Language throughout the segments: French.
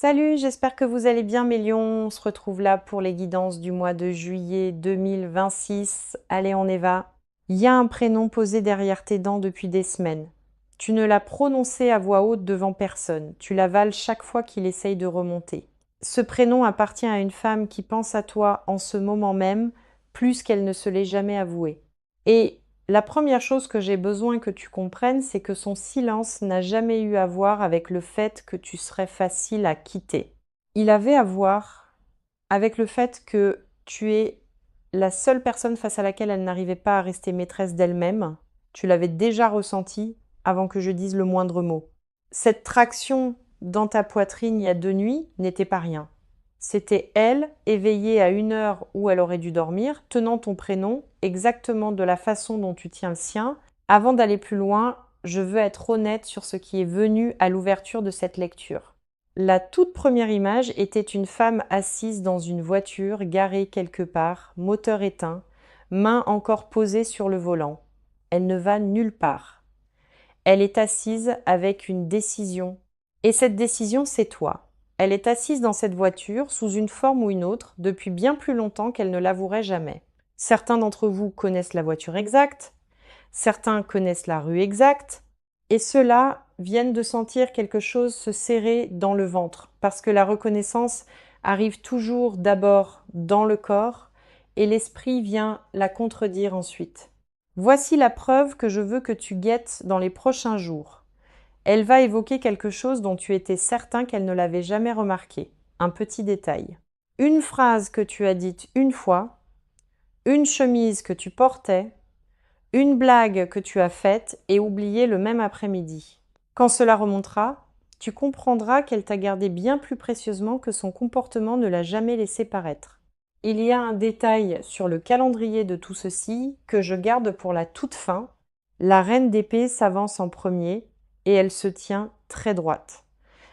Salut, j'espère que vous allez bien mes lions. On se retrouve là pour les guidances du mois de juillet 2026. Allez, on y va. Il y a un prénom posé derrière tes dents depuis des semaines. Tu ne l'as prononcé à voix haute devant personne. Tu l'avales chaque fois qu'il essaye de remonter. Ce prénom appartient à une femme qui pense à toi en ce moment même, plus qu'elle ne se l'est jamais avoué. Et la première chose que j'ai besoin que tu comprennes, c'est que son silence n'a jamais eu à voir avec le fait que tu serais facile à quitter. Il avait à voir avec le fait que tu es la seule personne face à laquelle elle n'arrivait pas à rester maîtresse d'elle-même. Tu l'avais déjà ressenti avant que je dise le moindre mot. Cette traction dans ta poitrine il y a 2 nuits n'était pas rien. C'était elle, éveillée à une heure où elle aurait dû dormir, tenant ton prénom exactement de la façon dont tu tiens le sien. Avant d'aller plus loin, je veux être honnête sur ce qui est venu à l'ouverture de cette lecture. La toute première image était une femme assise dans une voiture garée quelque part, moteur éteint, main encore posée sur le volant. Elle ne va nulle part. Elle est assise avec une décision. Et cette décision, c'est toi. Elle est assise dans cette voiture, sous une forme ou une autre, depuis bien plus longtemps qu'elle ne l'avouerait jamais. Certains d'entre vous connaissent la voiture exacte, certains connaissent la rue exacte, et ceux-là viennent de sentir quelque chose se serrer dans le ventre, parce que la reconnaissance arrive toujours d'abord dans le corps, et l'esprit vient la contredire ensuite. Voici la preuve que je veux que tu guettes dans les prochains jours. Elle va évoquer quelque chose dont tu étais certain qu'elle ne l'avait jamais remarqué. Un petit détail. Une phrase que tu as dite une fois, une chemise que tu portais, une blague que tu as faite et oubliée le même après-midi. Quand cela remontera, tu comprendras qu'elle t'a gardé bien plus précieusement que son comportement ne l'a jamais laissé paraître. Il y a un détail sur le calendrier de tout ceci que je garde pour la toute fin. La reine d'épée s'avance en premier et elle se tient très droite.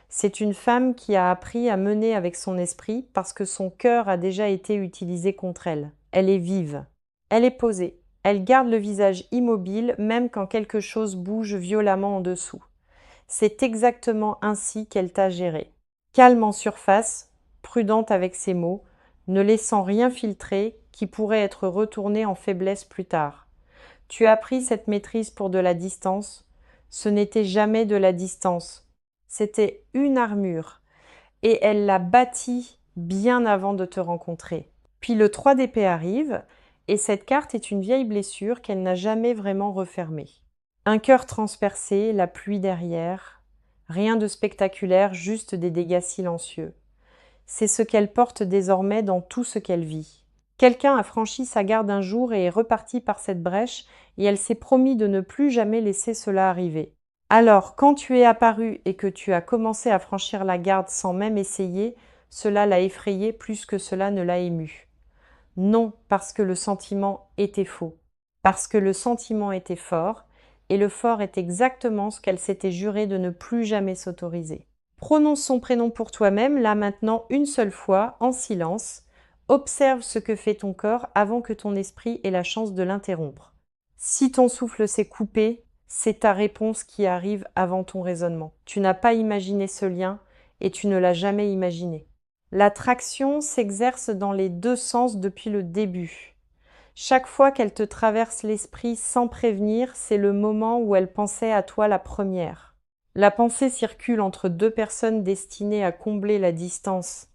C'est une femme qui a appris à mener avec son esprit parce que son cœur a déjà été utilisé contre elle. Elle est vive. Elle est posée. Elle garde le visage immobile même quand quelque chose bouge violemment en dessous. C'est exactement ainsi qu'elle t'a géré. Calme en surface, prudente avec ses mots, ne laissant rien filtrer qui pourrait être retourné en faiblesse plus tard. Tu as pris cette maîtrise pour de la distance. Ce n'était jamais de la distance. C'était une armure. Et elle l'a bâtie bien avant de te rencontrer. Puis le 3 d'épée arrive, et cette carte est une vieille blessure qu'elle n'a jamais vraiment refermée. Un cœur transpercé, la pluie derrière. Rien de spectaculaire, juste des dégâts silencieux. C'est ce qu'elle porte désormais dans tout ce qu'elle vit. Quelqu'un a franchi sa garde un jour et est reparti par cette brèche, et elle s'est promis de ne plus jamais laisser cela arriver. Alors, quand tu es apparu et que tu as commencé à franchir la garde sans même essayer, cela l'a effrayée plus que cela ne l'a émue. Non, parce que le sentiment était faux. Parce que le sentiment était fort, et le fort est exactement ce qu'elle s'était juré de ne plus jamais s'autoriser. Prononce son prénom pour toi-même, là maintenant une seule fois, en silence. Observe ce que fait ton corps avant que ton esprit ait la chance de l'interrompre. Si ton souffle s'est coupé, c'est ta réponse qui arrive avant ton raisonnement. Tu n'as pas imaginé ce lien et tu ne l'as jamais imaginé. L'attraction s'exerce dans les deux sens depuis le début. Chaque fois qu'elle te traverse l'esprit sans prévenir, c'est le moment où elle pensait à toi la première. La pensée circule entre deux personnes destinées à combler la distance.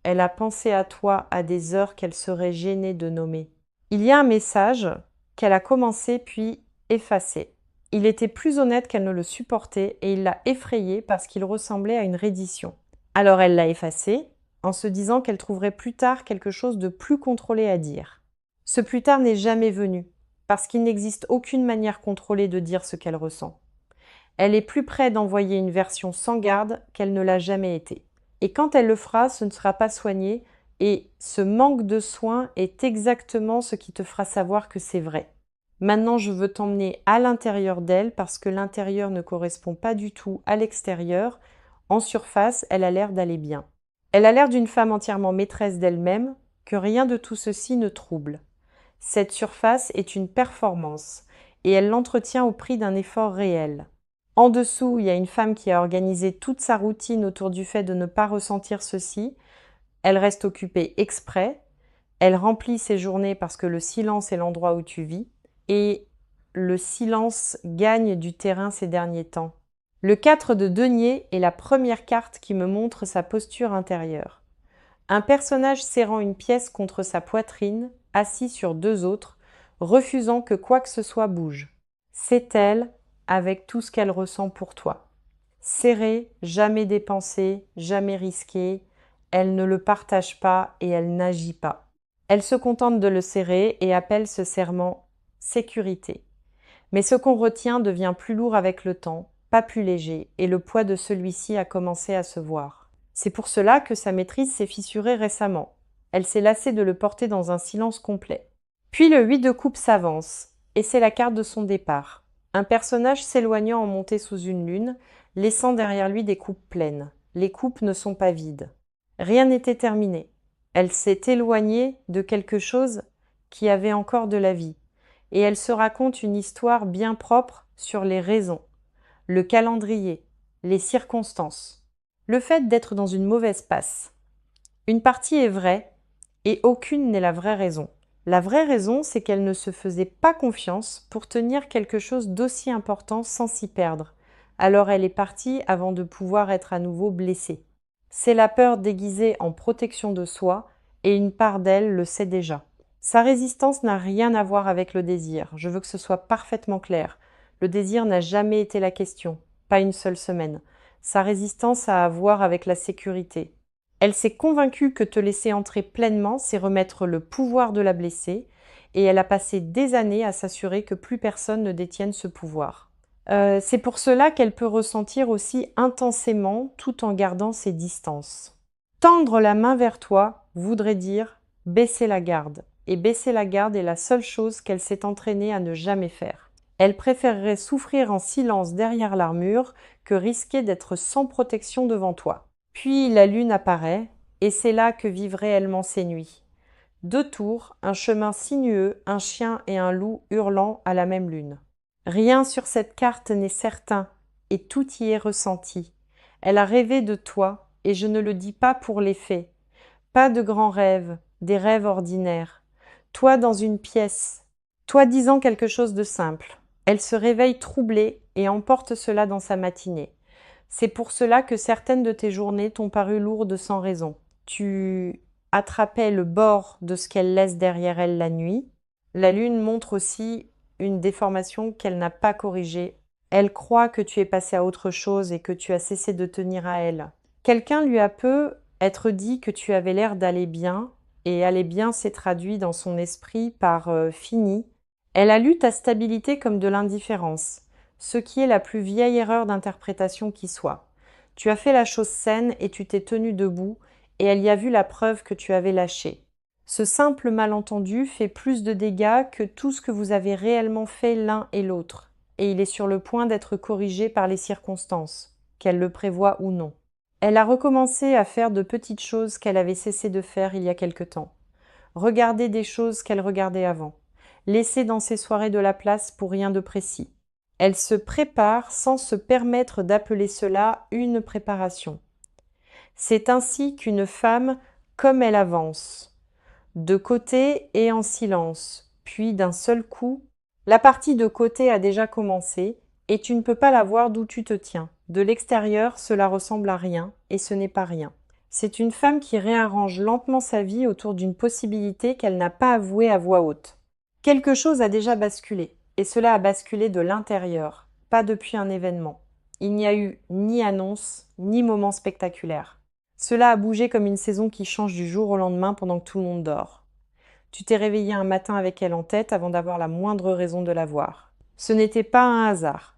Elle a pensé à toi à des heures qu'elle serait gênée de nommer. Il y a un message qu'elle a commencé puis effacé. Il était plus honnête qu'elle ne le supportait et il l'a effrayée parce qu'il ressemblait à une reddition. Alors elle l'a effacé en se disant qu'elle trouverait plus tard quelque chose de plus contrôlé à dire. Ce plus tard n'est jamais venu parce qu'il n'existe aucune manière contrôlée de dire ce qu'elle ressent. Elle est plus près d'envoyer une version sans garde qu'elle ne l'a jamais été. Et quand elle le fera, ce ne sera pas soigné, et ce manque de soin est exactement ce qui te fera savoir que c'est vrai. Maintenant, je veux t'emmener à l'intérieur d'elle parce que l'intérieur ne correspond pas du tout à l'extérieur. En surface, elle a l'air d'aller bien. Elle a l'air d'une femme entièrement maîtresse d'elle-même, que rien de tout ceci ne trouble. Cette surface est une performance, et elle l'entretient au prix d'un effort réel. En dessous, il y a une femme qui a organisé toute sa routine autour du fait de ne pas ressentir ceci. Elle reste occupée exprès. Elle remplit ses journées parce que le silence est l'endroit où tu vis. Et le silence gagne du terrain ces derniers temps. Le 4 de denier est la première carte qui me montre sa posture intérieure. Un personnage serrant une pièce contre sa poitrine, assis sur deux autres, refusant que quoi que ce soit bouge. C'est elle, avec tout ce qu'elle ressent pour toi. Serrée, jamais dépensée, jamais risquée, elle ne le partage pas et elle n'agit pas. Elle se contente de le serrer et appelle ce serment sécurité. Mais ce qu'on retient devient plus lourd avec le temps, pas plus léger, et le poids de celui-ci a commencé à se voir. C'est pour cela que sa maîtrise s'est fissurée récemment. Elle s'est lassée de le porter dans un silence complet. Puis le 8 de coupe s'avance, et c'est la carte de son départ. Un personnage s'éloignant en montée sous une lune, laissant derrière lui des coupes pleines. Les coupes ne sont pas vides. Rien n'était terminé. Elle s'est éloignée de quelque chose qui avait encore de la vie. Et elle se raconte une histoire bien propre sur les raisons, le calendrier, les circonstances. Le fait d'être dans une mauvaise passe. Une partie est vraie et aucune n'est la vraie raison. La vraie raison, c'est qu'elle ne se faisait pas confiance pour tenir quelque chose d'aussi important sans s'y perdre. Alors elle est partie avant de pouvoir être à nouveau blessée. C'est la peur déguisée en protection de soi et une part d'elle le sait déjà. Sa résistance n'a rien à voir avec le désir. Je veux que ce soit parfaitement clair. Le désir n'a jamais été la question, pas une seule semaine. Sa résistance a à voir avec la sécurité. Elle s'est convaincue que te laisser entrer pleinement, c'est remettre le pouvoir de la blesser, et elle a passé des années à s'assurer que plus personne ne détienne ce pouvoir. C'est pour cela qu'elle peut ressentir aussi intensément tout en gardant ses distances. Tendre la main vers toi voudrait dire baisser la garde. Et baisser la garde est la seule chose qu'elle s'est entraînée à ne jamais faire. Elle préférerait souffrir en silence derrière l'armure que risquer d'être sans protection devant toi. Puis la lune apparaît, et c'est là que vivent réellement ces nuits. Deux tours, un chemin sinueux, un chien et un loup hurlant à la même lune. Rien sur cette carte n'est certain, et tout y est ressenti. Elle a rêvé de toi, et je ne le dis pas pour les faits. Pas de grands rêves, des rêves ordinaires. Toi dans une pièce, toi disant quelque chose de simple. Elle se réveille troublée et emporte cela dans sa matinée. C'est pour cela que certaines de tes journées t'ont paru lourdes sans raison. Tu attrapais le bord de ce qu'elle laisse derrière elle la nuit. La lune montre aussi une déformation qu'elle n'a pas corrigée. Elle croit que tu es passé à autre chose et que tu as cessé de tenir à elle. Quelqu'un lui a peu être dit que tu avais l'air d'aller bien, et aller bien s'est traduit dans son esprit par fini. Elle a lu ta stabilité comme de l'indifférence, ce qui est la plus vieille erreur d'interprétation qui soit. Tu as fait la chose saine et tu t'es tenu debout, et elle y a vu la preuve que tu avais lâché. Ce simple malentendu fait plus de dégâts que tout ce que vous avez réellement fait l'un et l'autre, et il est sur le point d'être corrigé par les circonstances, qu'elle le prévoie ou non. Elle a recommencé à faire de petites choses qu'elle avait cessé de faire il y a quelque temps. Regarder des choses qu'elle regardait avant. Laisser dans ses soirées de la place pour rien de précis. Elle se prépare sans se permettre d'appeler cela une préparation. C'est ainsi qu'une femme, comme elle avance, de côté et en silence, puis d'un seul coup, la partie de côté a déjà commencé, et tu ne peux pas la voir d'où tu te tiens. De l'extérieur, cela ressemble à rien, et ce n'est pas rien. C'est une femme qui réarrange lentement sa vie autour d'une possibilité qu'elle n'a pas avouée à voix haute. Quelque chose a déjà basculé, et cela a basculé de l'intérieur, pas depuis un événement. Il n'y a eu ni annonce, ni moment spectaculaire. Cela a bougé comme une saison qui change du jour au lendemain pendant que tout le monde dort. Tu t'es réveillé un matin avec elle en tête avant d'avoir la moindre raison de la voir. Ce n'était pas un hasard.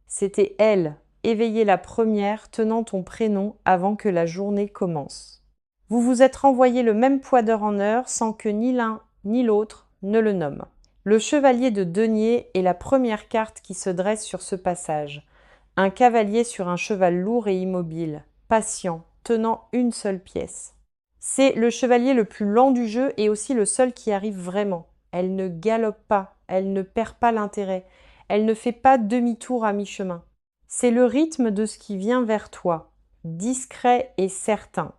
C'était elle, éveillée la première, tenant ton prénom avant que la journée commence. Vous vous êtes renvoyé le même poids d'heure en heure sans que ni l'un ni l'autre ne le nomme. Le chevalier de denier est la première carte qui se dresse sur ce passage. Un cavalier sur un cheval lourd et immobile, patient, tenant une seule pièce. C'est le chevalier le plus lent du jeu et aussi le seul qui arrive vraiment. Elle ne galope pas, elle ne perd pas l'intérêt, elle ne fait pas demi-tour à mi-chemin. C'est le rythme de ce qui vient vers toi, discret et certain.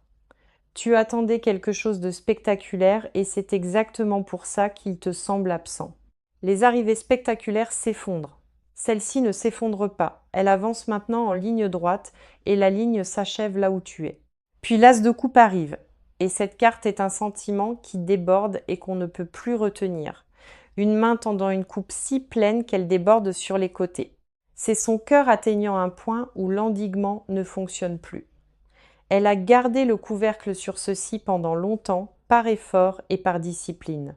Tu attendais quelque chose de spectaculaire et c'est exactement pour ça qu'il te semble absent. Les arrivées spectaculaires s'effondrent. Celle-ci ne s'effondre pas. Elle avance maintenant en ligne droite et la ligne s'achève là où tu es. Puis l'as de coupe arrive. Et cette carte est un sentiment qui déborde et qu'on ne peut plus retenir. Une main tendant une coupe si pleine qu'elle déborde sur les côtés. C'est son cœur atteignant un point où l'endiguement ne fonctionne plus. Elle a gardé le couvercle sur ceci pendant longtemps, par effort et par discipline.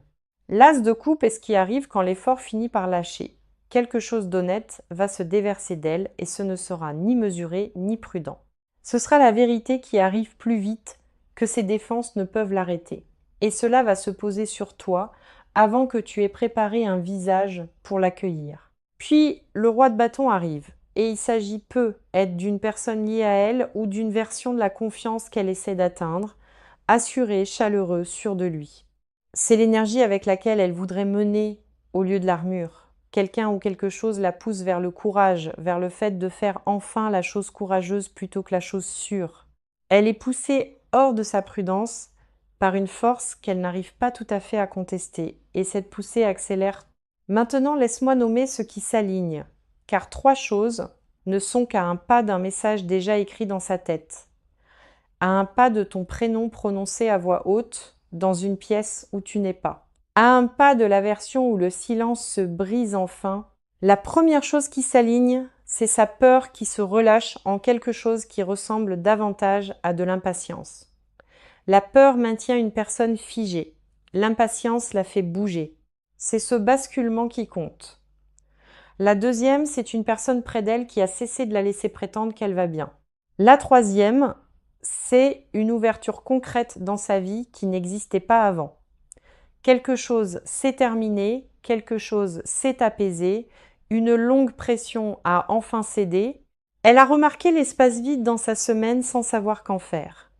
L'as de coupe est ce qui arrive quand l'effort finit par lâcher. Quelque chose d'honnête va se déverser d'elle et ce ne sera ni mesuré ni prudent. Ce sera la vérité qui arrive plus vite que ses défenses ne peuvent l'arrêter. Et cela va se poser sur toi avant que tu aies préparé un visage pour l'accueillir. Puis le roi de bâton arrive. Et il s'agit peu être d'une personne liée à elle ou d'une version de la confiance qu'elle essaie d'atteindre, assuré, chaleureux, sûr de lui. C'est l'énergie avec laquelle elle voudrait mener au lieu de l'armure. Quelqu'un ou quelque chose la pousse vers le courage, vers le fait de faire enfin la chose courageuse plutôt que la chose sûre. Elle est poussée hors de sa prudence par une force qu'elle n'arrive pas tout à fait à contester, et cette poussée accélère. Maintenant, laisse-moi nommer ce qui s'aligne, car 3 choses ne sont qu'à un pas d'un message déjà écrit dans sa tête, à un pas de ton prénom prononcé à voix haute dans une pièce où tu n'es pas, à un pas de la version où le silence se brise enfin. La première chose qui s'aligne, c'est sa peur qui se relâche en quelque chose qui ressemble davantage à de l'impatience. La peur maintient une personne figée, l'impatience la fait bouger. C'est ce basculement qui compte. La deuxième, c'est une personne près d'elle qui a cessé de la laisser prétendre qu'elle va bien. La troisième, c'est une ouverture concrète dans sa vie qui n'existait pas avant. Quelque chose s'est terminé, quelque chose s'est apaisé, une longue pression a enfin cédé. Elle a remarqué l'espace vide dans sa semaine sans savoir qu'en faire.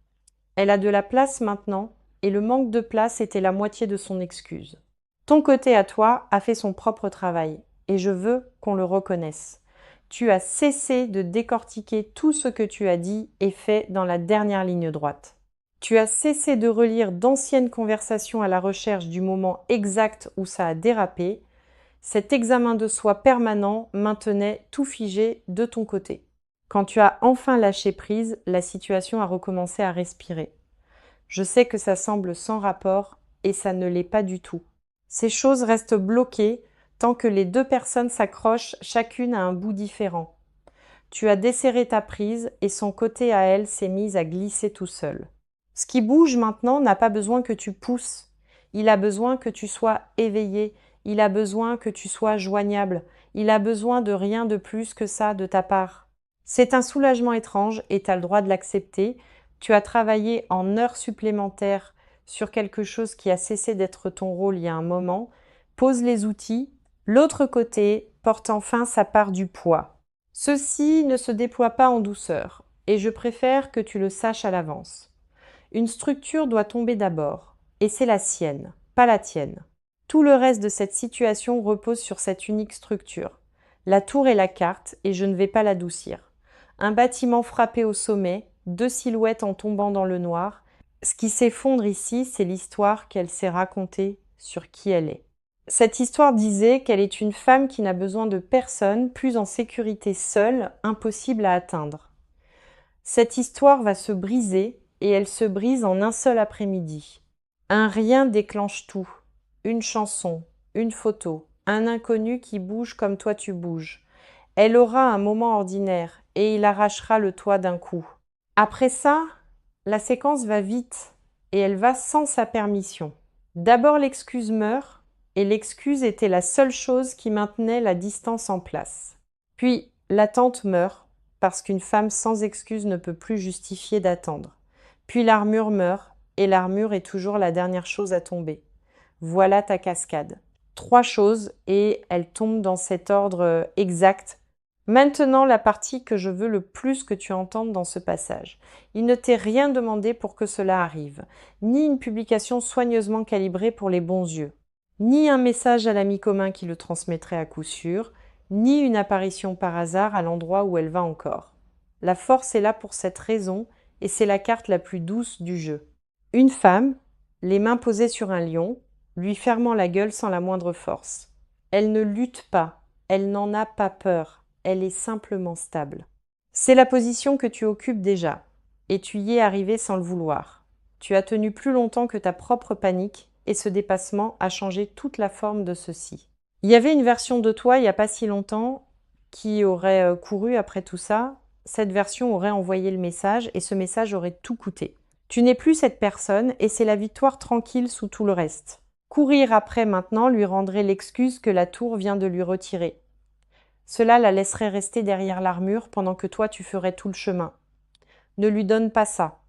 Elle a de la place maintenant, et le manque de place était la moitié de son excuse. Ton côté à toi a fait son propre travail. Et je veux qu'on le reconnaisse. Tu as cessé de décortiquer tout ce que tu as dit et fait dans la dernière ligne droite. Tu as cessé de relire d'anciennes conversations à la recherche du moment exact où ça a dérapé. Cet examen de soi permanent maintenait tout figé de ton côté. Quand tu as enfin lâché prise, la situation a recommencé à respirer. Je sais que ça semble sans rapport et ça ne l'est pas du tout. Ces choses restent bloquées tant que les 2 personnes s'accrochent chacune à un bout différent. Tu as desserré ta prise et son côté à elle s'est mis à glisser tout seul. Ce qui bouge maintenant n'a pas besoin que tu pousses. Il a besoin que tu sois éveillé. Il a besoin que tu sois joignable. Il a besoin de rien de plus que ça de ta part. C'est un soulagement étrange et tu as le droit de l'accepter. Tu as travaillé en heures supplémentaires sur quelque chose qui a cessé d'être ton rôle il y a un moment. Pose les outils. L'autre côté porte enfin sa part du poids. Ceci ne se déploie pas en douceur, et je préfère que tu le saches à l'avance. Une structure doit tomber d'abord, et c'est la sienne, pas la tienne. Tout le reste de cette situation repose sur cette unique structure. La tour est la carte, et je ne vais pas l'adoucir. Un bâtiment frappé au sommet, 2 silhouettes en tombant dans le noir. Ce qui s'effondre ici, c'est l'histoire qu'elle s'est racontée sur qui elle est. Cette histoire disait qu'elle est une femme qui n'a besoin de personne, plus en sécurité seule, impossible à atteindre. Cette histoire va se briser, et elle se brise en un seul après-midi. Un rien déclenche tout. Une chanson, une photo, un inconnu qui bouge comme toi tu bouges. Elle aura un moment ordinaire, et il arrachera le toit d'un coup. Après ça, la séquence va vite, et elle va sans sa permission. D'abord l'excuse meurt, et l'excuse était la seule chose qui maintenait la distance en place. Puis l'attente meurt, parce qu'une femme sans excuse ne peut plus justifier d'attendre. Puis l'armure meurt, et l'armure est toujours la dernière chose à tomber. Voilà ta cascade. 3 choses, et elles tombent dans cet ordre exact. Maintenant, la partie que je veux le plus que tu entendes dans ce passage. Il ne t'est rien demandé pour que cela arrive, ni une publication soigneusement calibrée pour les bons yeux, ni un message à l'ami commun qui le transmettrait à coup sûr, ni une apparition par hasard à l'endroit où elle va encore. La force est là pour cette raison, et c'est la carte la plus douce du jeu. Une femme, les mains posées sur un lion, lui fermant la gueule sans la moindre force. Elle ne lutte pas, elle n'en a pas peur, elle est simplement stable. C'est la position que tu occupes déjà, et tu y es arrivé sans le vouloir. Tu as tenu plus longtemps que ta propre panique, et ce dépassement a changé toute la forme de ceci. Il y avait une version de toi il n'y a pas si longtemps qui aurait couru après tout ça. Cette version aurait envoyé le message et ce message aurait tout coûté. Tu n'es plus cette personne et c'est la victoire tranquille sous tout le reste. Courir après maintenant lui rendrait l'excuse que la tour vient de lui retirer. Cela la laisserait rester derrière l'armure pendant que toi tu ferais tout le chemin. Ne lui donne pas ça,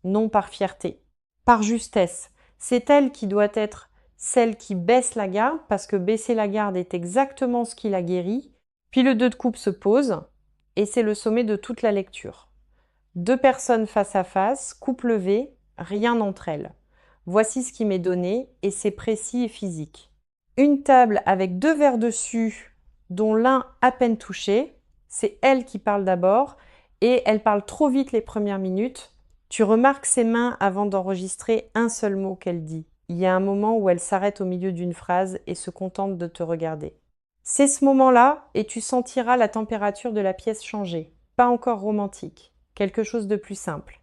non par fierté, par justesse. C'est elle qui doit être celle qui baisse la garde, parce que baisser la garde est exactement ce qui la guérit. Puis le 2 de coupe se pose, et c'est le sommet de toute la lecture. 2 personnes face à face, coupe levée, rien entre elles. Voici ce qui m'est donné, et c'est précis et physique. Une table avec 2 verres dessus, dont l'un à peine touché. C'est elle qui parle d'abord, et elle parle trop vite les premières minutes. Tu remarques ses mains avant d'enregistrer un seul mot qu'elle dit. Il y a un moment où elle s'arrête au milieu d'une phrase et se contente de te regarder. C'est ce moment-là et tu sentiras la température de la pièce changer. Pas encore romantique, quelque chose de plus simple.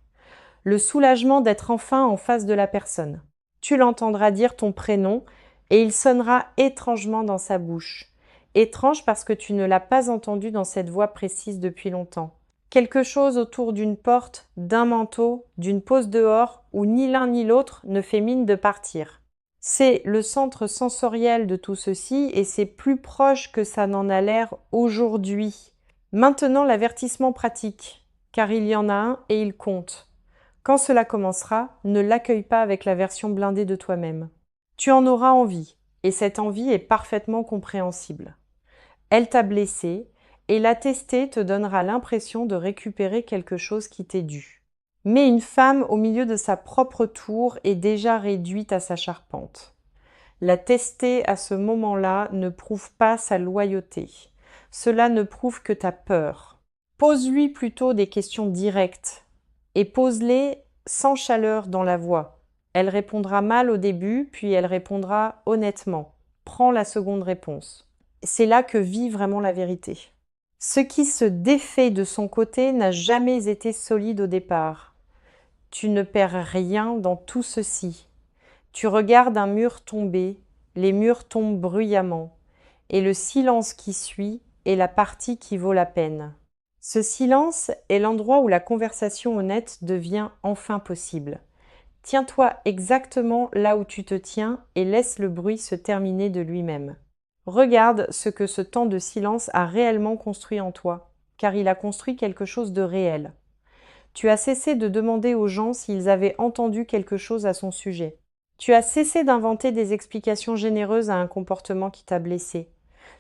Le soulagement d'être enfin en face de la personne. Tu l'entendras dire ton prénom et il sonnera étrangement dans sa bouche. Étrange parce que tu ne l'as pas entendu dans cette voix précise depuis longtemps. Quelque chose autour d'une porte, d'un manteau, d'une pause dehors où ni l'un ni l'autre ne fait mine de partir. C'est le centre sensoriel de tout ceci et c'est plus proche que ça n'en a l'air aujourd'hui. Maintenant l'avertissement pratique, car il y en a un et il compte. Quand cela commencera, ne l'accueille pas avec la version blindée de toi-même. Tu en auras envie, et cette envie est parfaitement compréhensible. Elle t'a blessé, et la tester te donnera l'impression de récupérer quelque chose qui t'est dû. Mais une femme au milieu de sa propre tour est déjà réduite à sa charpente. La tester à ce moment-là ne prouve pas sa loyauté. Cela ne prouve que ta peur. Pose-lui plutôt des questions directes et pose-les sans chaleur dans la voix. Elle répondra mal au début, puis elle répondra honnêtement. Prends la seconde réponse. C'est là que vit vraiment la vérité. Ce qui se défait de son côté n'a jamais été solide au départ. Tu ne perds rien dans tout ceci. Tu regardes un mur tomber, les murs tombent bruyamment, et le silence qui suit est la partie qui vaut la peine. Ce silence est l'endroit où la conversation honnête devient enfin possible. Tiens-toi exactement là où tu te tiens et laisse le bruit se terminer de lui-même. Regarde ce que ce temps de silence a réellement construit en toi, car il a construit quelque chose de réel. Tu as cessé de demander aux gens s'ils avaient entendu quelque chose à son sujet. Tu as cessé d'inventer des explications généreuses à un comportement qui t'a blessé.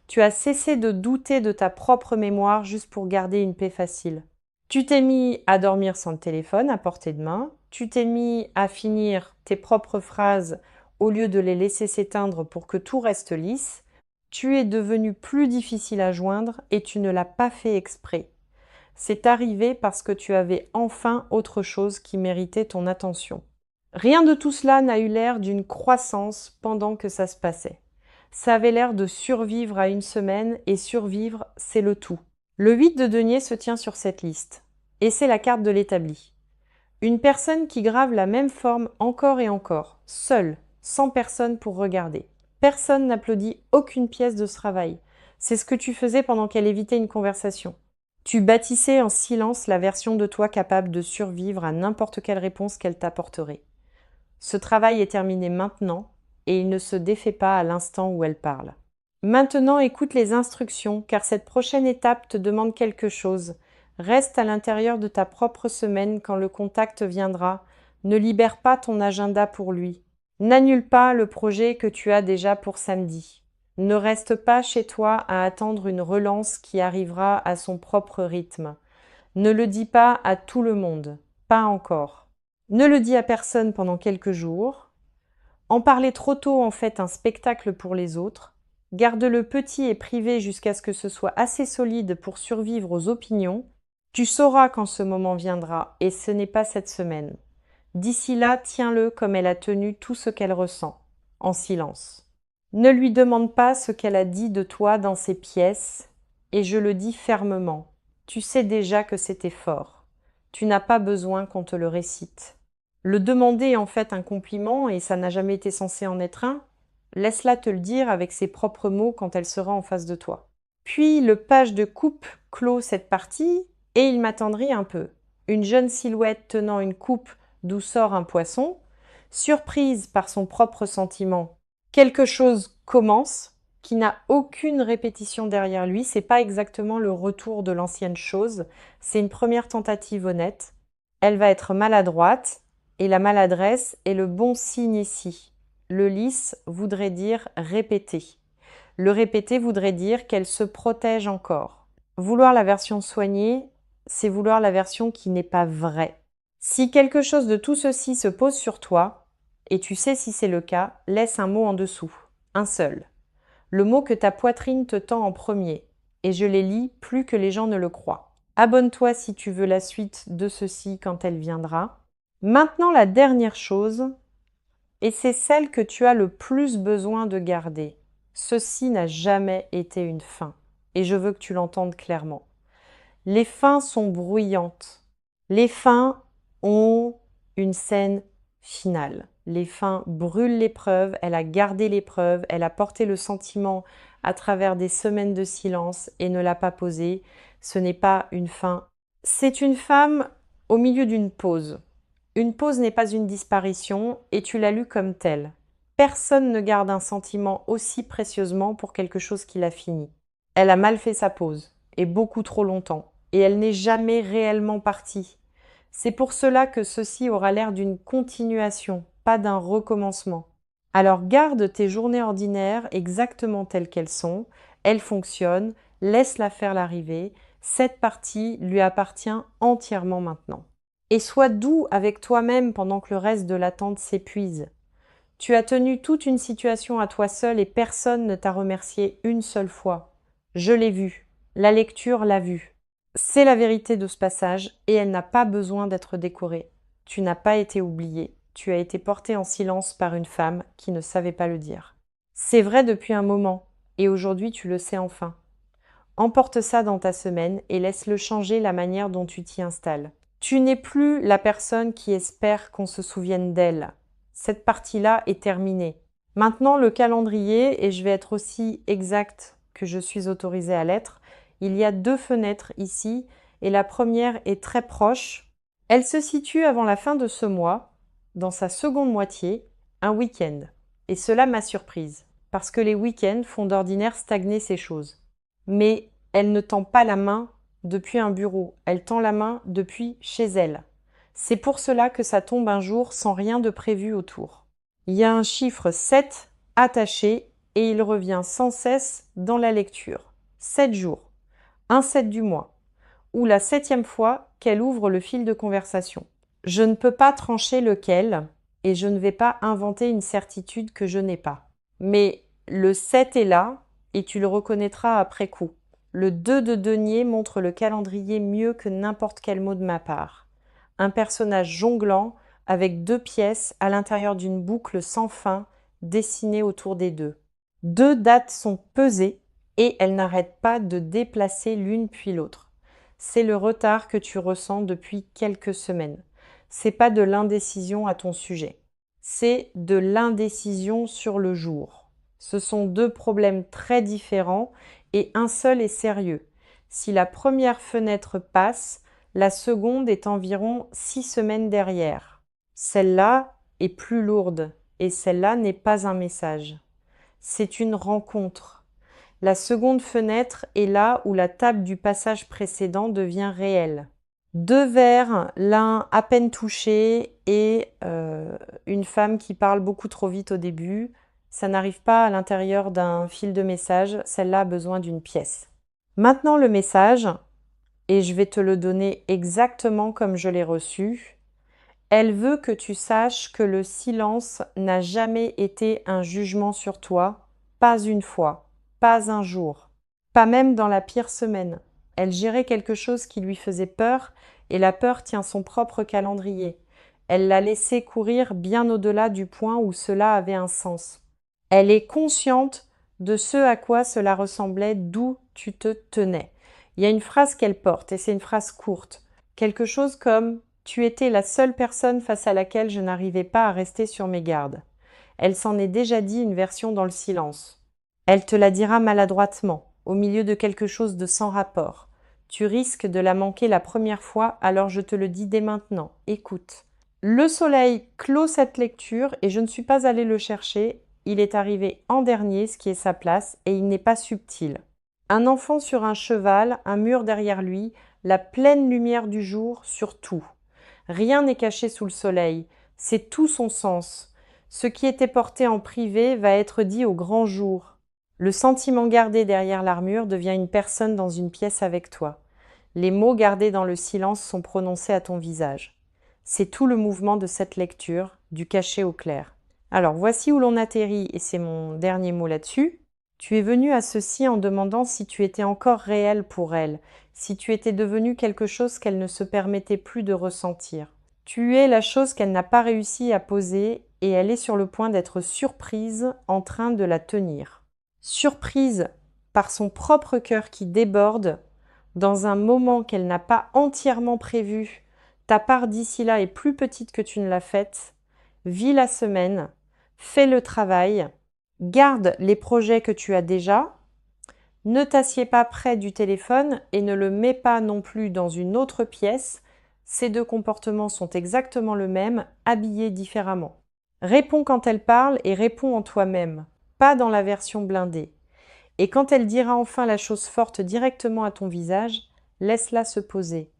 Tu as cessé de douter de ta propre mémoire juste pour garder une paix facile. Tu t'es mis à dormir sans le téléphone à portée de main. Tu t'es mis à finir tes propres phrases au lieu de les laisser s'éteindre pour que tout reste lisse. Tu es devenu plus difficile à joindre et tu ne l'as pas fait exprès. C'est arrivé parce que tu avais enfin autre chose qui méritait ton attention. Rien de tout cela n'a eu l'air d'une croissance pendant que ça se passait. Ça avait l'air de survivre à une semaine et survivre, c'est le tout. Le 8 de denier se tient sur cette liste. Et c'est la carte de l'établi. Une personne qui grave la même forme encore et encore, seule, sans personne pour regarder. Personne n'applaudit aucune pièce de ce travail. C'est ce que tu faisais pendant qu'elle évitait une conversation. Tu bâtissais en silence la version de toi capable de survivre à n'importe quelle réponse qu'elle t'apporterait. Ce travail est terminé maintenant et il ne se défait pas à l'instant où elle parle. Maintenant, écoute les instructions car cette prochaine étape te demande quelque chose. Reste à l'intérieur de ta propre semaine quand le contact viendra. Ne libère pas ton agenda pour lui. N'annule pas le projet que tu as déjà pour samedi. Ne reste pas chez toi à attendre une relance qui arrivera à son propre rythme. Ne le dis pas à tout le monde. Pas encore. Ne le dis à personne pendant quelques jours. En parler trop tôt en fait un spectacle pour les autres. Garde-le petit et privé jusqu'à ce que ce soit assez solide pour survivre aux opinions. Tu sauras quand ce moment viendra, et ce n'est pas cette semaine. D'ici là, tiens-le comme elle a tenu tout ce qu'elle ressent, en silence. Ne lui demande pas ce qu'elle a dit de toi dans ses pièces, et je le dis fermement. Tu sais déjà que c'était fort. Tu n'as pas besoin qu'on te le récite. Le demander est en fait un compliment, et ça n'a jamais été censé en être un. Laisse-la te le dire avec ses propres mots quand elle sera en face de toi. Puis le page de coupe clôt cette partie, et il m'attendrit un peu. Une jeune silhouette tenant une coupe d'où sort un poisson, surprise par son propre sentiment. Quelque chose commence, qui n'a aucune répétition derrière lui, c'est pas exactement le retour de l'ancienne chose, c'est une première tentative honnête. Elle va être maladroite, et la maladresse est le bon signe ici. Le lisse voudrait dire répéter. Le répéter voudrait dire qu'elle se protège encore. Vouloir la version soignée, c'est vouloir la version qui n'est pas vraie. Si quelque chose de tout ceci se pose sur toi, et tu sais si c'est le cas, laisse un mot en dessous, un seul. Le mot que ta poitrine te tend en premier, et je les lis plus que les gens ne le croient. Abonne-toi si tu veux la suite de ceci quand elle viendra. Maintenant la dernière chose, et c'est celle que tu as le plus besoin de garder. Ceci n'a jamais été une fin, et je veux que tu l'entendes clairement. Les fins sont bruyantes. Les fins ont une scène finale. Les fins brûlent l'épreuve, elle a gardé l'épreuve, elle a porté le sentiment à travers des semaines de silence et ne l'a pas posé. Ce n'est pas une fin. C'est une femme au milieu d'une pause. Une pause n'est pas une disparition et tu l'as lu comme telle. Personne ne garde un sentiment aussi précieusement pour quelque chose qu'il a fini. Elle a mal fait sa pause, et beaucoup trop longtemps, et elle n'est jamais réellement partie. C'est pour cela que ceci aura l'air d'une continuation, pas d'un recommencement. Alors garde tes journées ordinaires exactement telles qu'elles sont, elles fonctionnent, laisse-la faire l'arrivée, cette partie lui appartient entièrement maintenant. Et sois doux avec toi-même pendant que le reste de l'attente s'épuise. Tu as tenu toute une situation à toi seul et personne ne t'a remercié une seule fois. Je l'ai vu, la lecture l'a vu. C'est la vérité de ce passage et elle n'a pas besoin d'être décorée. Tu n'as pas été oublié, tu as été porté en silence par une femme qui ne savait pas le dire. C'est vrai depuis un moment et aujourd'hui tu le sais enfin. Emporte ça dans ta semaine et laisse-le changer la manière dont tu t'y installes. Tu n'es plus la personne qui espère qu'on se souvienne d'elle. Cette partie-là est terminée. Maintenant, le calendrier, et je vais être aussi exacte que je suis autorisée à l'être, il y a 2 fenêtres ici, et la première est très proche. Elle se situe avant la fin de ce mois, dans sa seconde moitié, un week-end. Et cela m'a surprise, parce que les week-ends font d'ordinaire stagner ces choses. Mais elle ne tend pas la main depuis un bureau, elle tend la main depuis chez elle. C'est pour cela que ça tombe un jour sans rien de prévu autour. Il y a un chiffre 7 attaché et il revient sans cesse dans la lecture. 7 jours, un 7 du mois, ou la 7e fois qu'elle ouvre le fil de conversation. Je ne peux pas trancher lequel et je ne vais pas inventer une certitude que je n'ai pas. Mais le 7 est là et tu le reconnaîtras après coup. Le 2 de denier montre le calendrier mieux que n'importe quel mot de ma part. Un personnage jonglant avec 2 pièces à l'intérieur d'une boucle sans fin dessinée autour des 2. 2 dates sont pesées et elles n'arrêtent pas de déplacer l'une puis l'autre. C'est le retard que tu ressens depuis quelques semaines. C'est pas de l'indécision à ton sujet. C'est de l'indécision sur le jour. Ce sont 2 problèmes très différents et un seul est sérieux. Si la première fenêtre passe, la seconde est environ 6 semaines derrière. Celle-là est plus lourde et celle-là n'est pas un message. C'est une rencontre. La seconde fenêtre est là où la table du passage précédent devient réelle. 2 verres, l'un à peine touché et une femme qui parle beaucoup trop vite au début. Ça n'arrive pas à l'intérieur d'un fil de message, celle-là a besoin d'une pièce. Maintenant le message, et je vais te le donner exactement comme je l'ai reçu. Elle veut que tu saches que le silence n'a jamais été un jugement sur toi, pas une fois. Pas un jour. Pas même dans la pire semaine. Elle gérait quelque chose qui lui faisait peur, et la peur tient son propre calendrier. Elle l'a laissé courir bien au-delà du point où cela avait un sens. Elle est consciente de ce à quoi cela ressemblait, d'où tu te tenais. Il y a une phrase qu'elle porte, et c'est une phrase courte. Quelque chose comme « Tu étais la seule personne face à laquelle je n'arrivais pas à rester sur mes gardes ». Elle s'en est déjà dit une version dans le silence. Elle te la dira maladroitement, au milieu de quelque chose de sans rapport. Tu risques de la manquer la première fois, alors je te le dis dès maintenant. Écoute. Le soleil clôt cette lecture et je ne suis pas allée le chercher. Il est arrivé en dernier, ce qui est sa place, et il n'est pas subtil. Un enfant sur un cheval, un mur derrière lui, la pleine lumière du jour sur tout. Rien n'est caché sous le soleil, c'est tout son sens. Ce qui était porté en privé va être dit au grand jour. Le sentiment gardé derrière l'armure devient une personne dans une pièce avec toi. Les mots gardés dans le silence sont prononcés à ton visage. C'est tout le mouvement de cette lecture, du caché au clair. Alors voici où l'on atterrit, et c'est mon dernier mot là-dessus. Tu es venu à ceci en demandant si tu étais encore réel pour elle, si tu étais devenu quelque chose qu'elle ne se permettait plus de ressentir. Tu es la chose qu'elle n'a pas réussi à poser et elle est sur le point d'être surprise en train de la tenir. Surprise par son propre cœur qui déborde dans un moment qu'elle n'a pas entièrement prévu. Ta part d'ici là est plus petite que tu ne l'as faite. Vis la semaine, fais le travail, garde les projets que tu as déjà. Ne t'assieds pas près du téléphone et ne le mets pas non plus dans une autre pièce. Ces deux comportements sont exactement le même, habillés différemment. Réponds quand elle parle et réponds en toi-même, pas dans la version blindée. Et quand elle dira enfin la chose forte directement à ton visage, laisse-la se poser.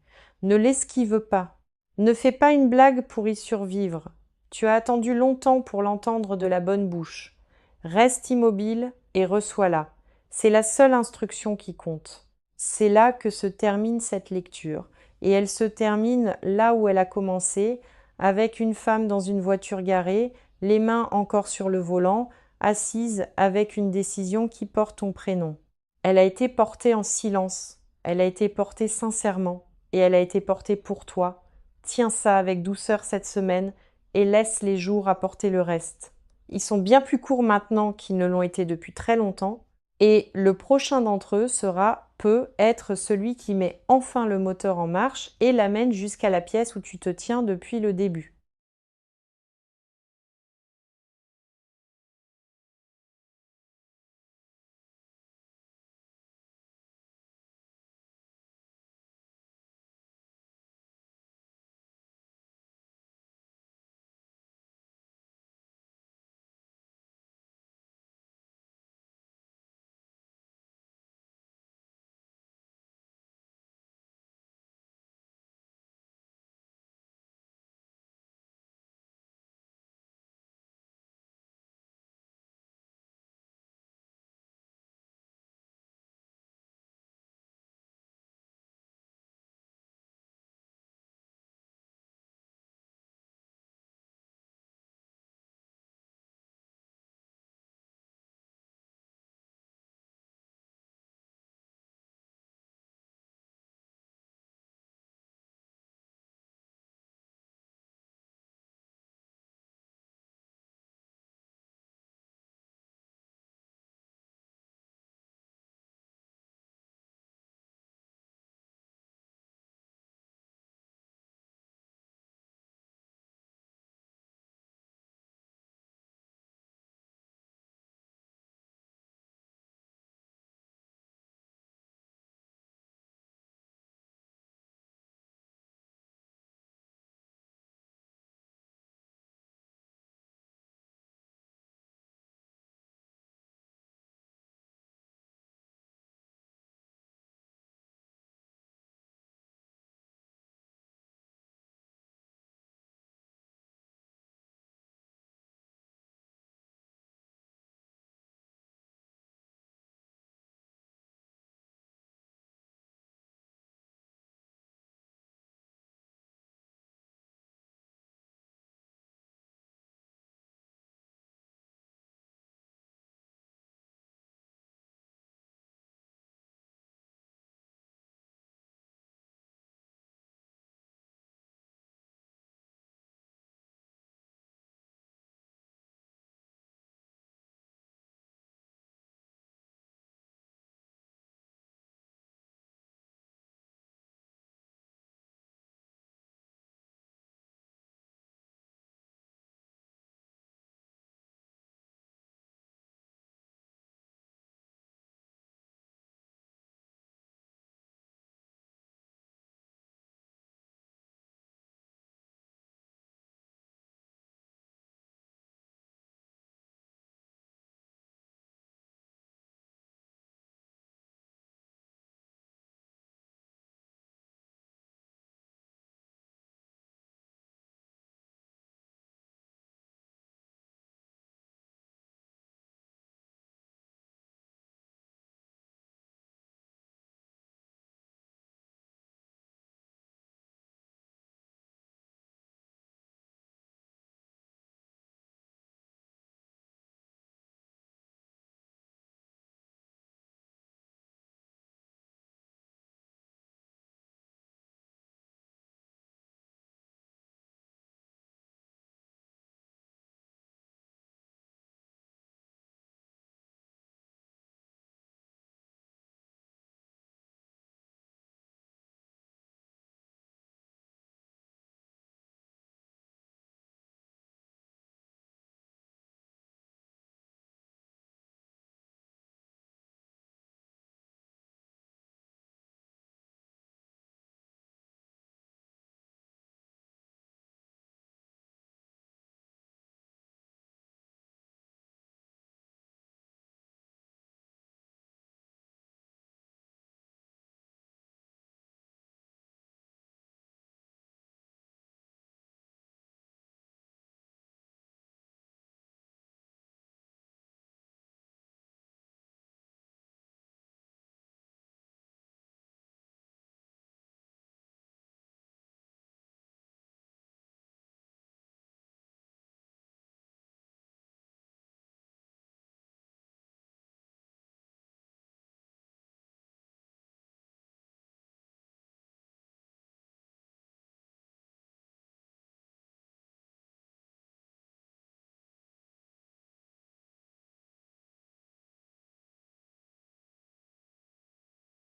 Ne l'esquive pas. Ne fais pas une blague pour y survivre. Tu as attendu longtemps pour l'entendre de la bonne bouche. Reste immobile et reçois-la. C'est la seule instruction qui compte. C'est là que se termine cette lecture. Et elle se termine là où elle a commencé, avec une femme dans une voiture garée, les mains encore sur le volant, assise avec une décision qui porte ton prénom. Elle a été portée en silence, elle a été portée sincèrement, et elle a été portée pour toi. Tiens ça avec douceur cette semaine, et laisse les jours apporter le reste. Ils sont bien plus courts maintenant qu'ils ne l'ont été depuis très longtemps, et le prochain d'entre eux peut être celui qui met enfin le moteur en marche et l'amène jusqu'à la pièce où tu te tiens depuis le début.